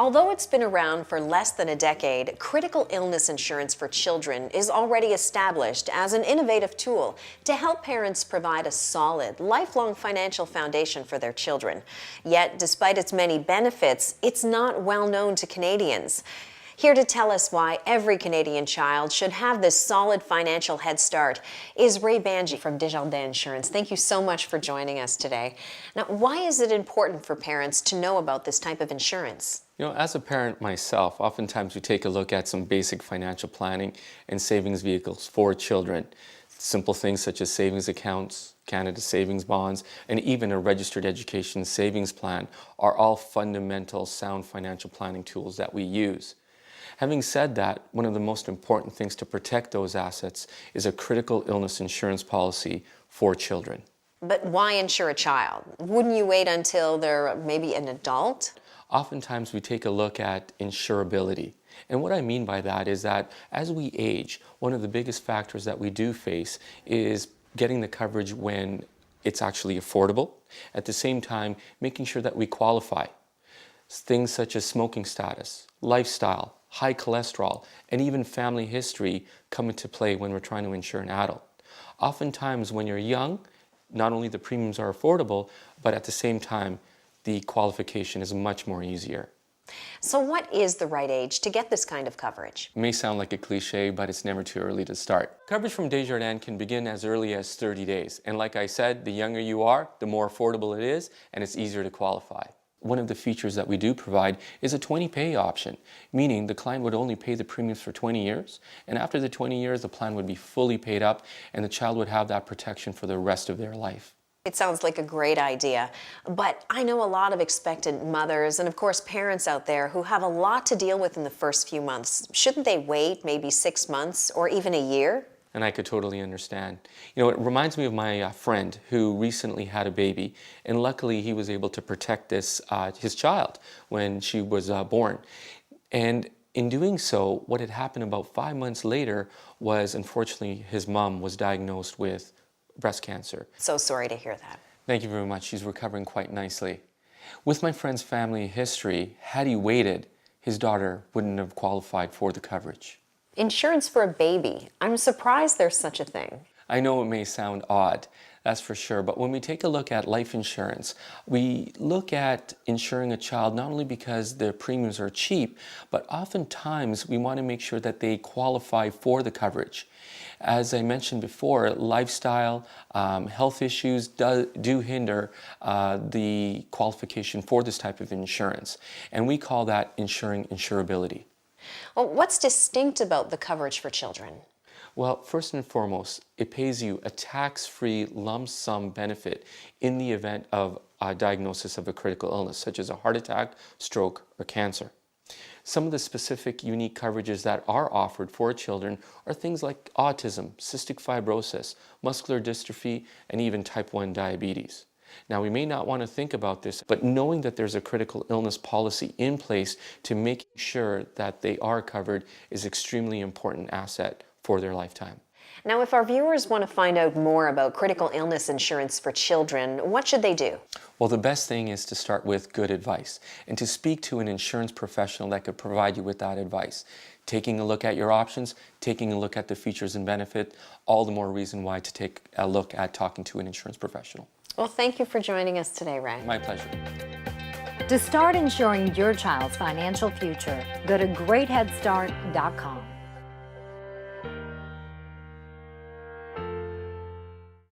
Although it's been around for less than a decade, critical illness insurance for children is already established as an innovative tool to help parents provide a solid, lifelong financial foundation for their children. Yet, despite its many benefits, it's not well known to Canadians. Here to tell us why every Canadian child should have this solid financial head start is Ray Banji from Desjardins Insurance. Thank you so much for joining us today. Now, why is it important for parents to know about this type of insurance? As a parent myself, oftentimes we take a look at some basic financial planning and savings vehicles for children. Simple things such as savings accounts, Canada savings bonds, and even a registered education savings plan are all fundamental sound financial planning tools that we use. Having said that, one of the most important things to protect those assets is a critical illness insurance policy for children. But why insure a child? Wouldn't you wait until they're maybe an adult? Oftentimes we take a look at insurability. And what I mean by that is that as we age, one of the biggest factors that we do face is getting the coverage when it's actually affordable. At the same time, making sure that we qualify. Things such as smoking status, lifestyle, high cholesterol, and even family history come into play when we're trying to insure an adult. Oftentimes when you're young, not only the premiums are affordable, but at the same time, the qualification is much more easier. So what is the right age to get this kind of coverage? It may sound like a cliche, but it's never too early to start. Coverage from Desjardins can begin as early as 30 days. And like I said, the younger you are, the more affordable it is, and it's easier to qualify. One of the features that we do provide is a 20-pay option, meaning the client would only pay the premiums for 20 years, and after the 20 years, the plan would be fully paid up, and the child would have that protection for the rest of their life. It sounds like a great idea, but I know a lot of expectant mothers and of course parents out there who have a lot to deal with in the first few months. Shouldn't they wait maybe 6 months or even a year? And I could totally understand. It reminds me of my friend who recently had a baby, and luckily he was able to protect his child when she was born. And in doing so, what had happened about 5 months later was, unfortunately, his mom was diagnosed with breast cancer. So sorry to hear that. Thank you very much. She's recovering quite nicely. With my friend's family history, had he waited, his daughter wouldn't have qualified for the coverage. Insurance for a baby. I'm surprised there's such a thing. I know it may sound odd, that's for sure, but when we take a look at life insurance, we look at insuring a child not only because the premiums are cheap, but oftentimes we want to make sure that they qualify for the coverage. As I mentioned before, lifestyle, health issues do hinder the qualification for this type of insurance, and we call that insuring insurability. Well, what's distinct about the coverage for children? Well, first and foremost, it pays you a tax-free lump sum benefit in the event of a diagnosis of a critical illness, such as a heart attack, stroke, or cancer. Some of the specific unique coverages that are offered for children are things like autism, cystic fibrosis, muscular dystrophy, and even type 1 diabetes. Now, we may not want to think about this, but knowing that there's a critical illness policy in place to make sure that they are covered is extremely important asset for their lifetime. Now, if our viewers want to find out more about critical illness insurance for children, what should they do? Well, the best thing is to start with good advice and to speak to an insurance professional that could provide you with that advice. Taking a look at your options, taking a look at the features and benefit, all the more reason why to take a look at talking to an insurance professional. Well, thank you for joining us today, Ray. My pleasure. To start insuring your child's financial future, go to greatheadstart.com.